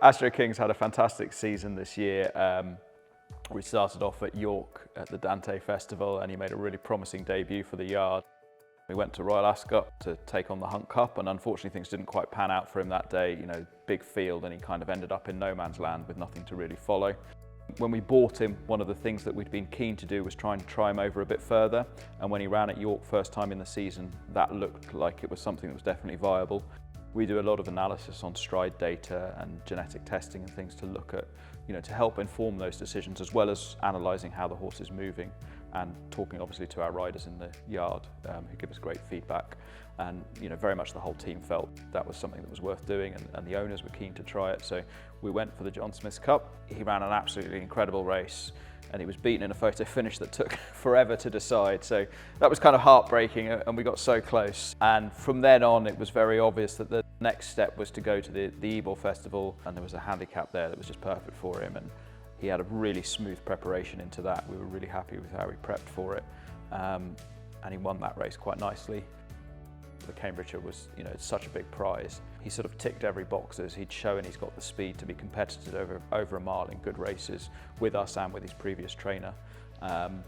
Astro King's had a fantastic season this year. We started off at York at the Dante Festival and he made a really promising debut for the yard. We went to Royal Ascot to take on the Hunt Cup and unfortunately things didn't quite pan out for him that day. You know, big field, and he kind of ended up in no man's land with nothing to really follow. When we bought him, one of the things that we'd been keen to do was try and try him over a bit further, and when he ran at York first time in the season, that looked like it was something that was definitely viable. We do a lot of analysis on stride data and genetic testing and things to look at, to help inform those decisions, as well as analysing how the horse is moving and talking obviously to our riders in the yard who give us great feedback. And very much the whole team felt that was something that was worth doing, and the owners were keen to try it. So we went for the John Smith's Cup. He ran an absolutely incredible race and he was beaten in a photo finish that took forever to decide. So that was kind of heartbreaking, and we got so close. And from then on, it was very obvious that the next step was to go to the Ebor Festival, and there was a handicap there that was just perfect for him. And he had a really smooth preparation into that. We were really happy with how he prepped for it. And he won that race quite nicely. The Cambridgeshire was, it's such a big prize. He sort of ticked every box as he'd shown he's got the speed to be competitive over a mile in good races with us and with his previous trainer. And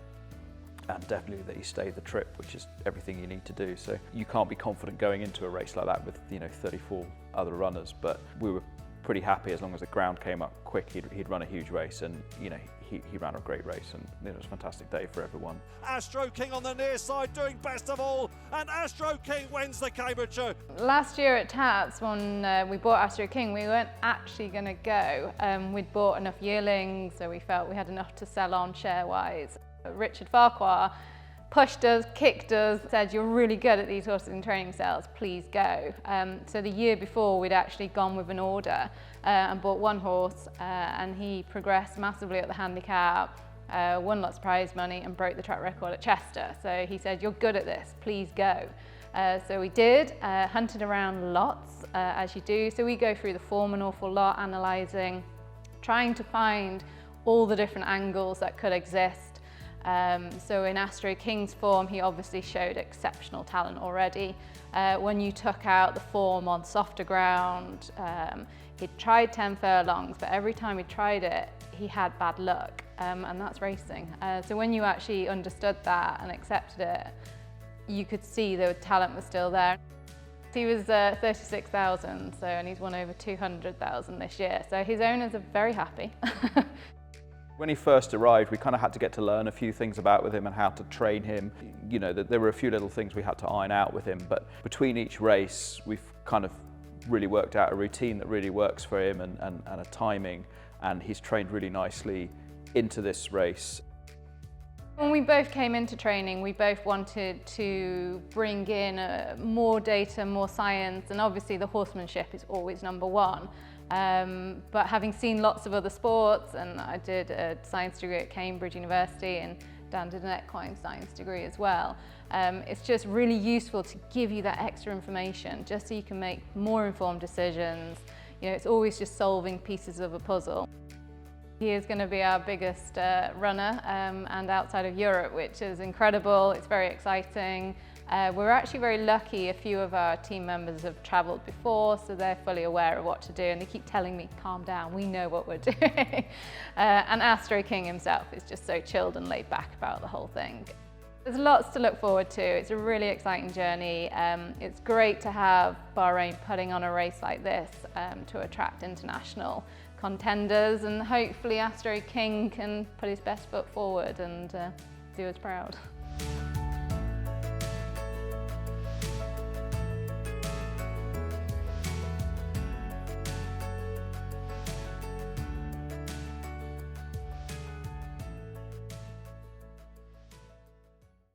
definitely that he stayed the trip, which is everything you need to do. So you can't be confident going into a race like that with 34 other runners, but we were pretty happy as long as the ground came up quick. He'd run a huge race, and he ran a great race, and it was a fantastic day for everyone. Astro King on the near side doing best of all, and Astro King wins the Cambridgeshire. Last year at Tats, when we bought Astro King, we weren't actually going to go. We'd bought enough yearlings, so we felt we had enough to sell on share-wise. Richard Farquhar pushed us, kicked us, said, "You're really good at these horses in training cells, please go." So the year before, we'd actually gone with an order and bought one horse, and he progressed massively at the handicap, won lots of prize money and broke the track record at Chester. So he said, "You're good at this, please go." So we did, hunted around lots, as you do. So we go through the form an awful lot, analysing, trying to find all the different angles that could exist. So in Astro King's form, he obviously showed exceptional talent already. When you took out the form on softer ground, he'd tried 10 furlongs, but every time he tried it, he had bad luck, and that's racing. So when you actually understood that and accepted it, you could see the talent was still there. He was 36,000, and he's won over 200,000 this year. So his owners are very happy. When he first arrived, we kind of had to get to learn a few things with him and how to train him. There were a few little things we had to iron out with him, but between each race, we've kind of really worked out a routine that really works for him and a timing, and he's trained really nicely into this race. When we both came into training, we both wanted to bring in more data, more science, and obviously the horsemanship is always number one. But having seen lots of other sports, and I did a science degree at Cambridge University, and Dan did an equine science degree as well, it's just really useful to give you that extra information just so you can make more informed decisions. It's always just solving pieces of a puzzle. He is going to be our biggest runner and outside of Europe, which is incredible. It's very exciting. We're actually very lucky. A few of our team members have travelled before, so they're fully aware of what to do, and they keep telling me, "Calm down, we know what we're doing." And Astro King himself is just so chilled and laid back about the whole thing. There's lots to look forward to. It's a really exciting journey. It's great to have Bahrain putting on a race like this to attract international contenders, and hopefully Astro King can put his best foot forward and do us proud.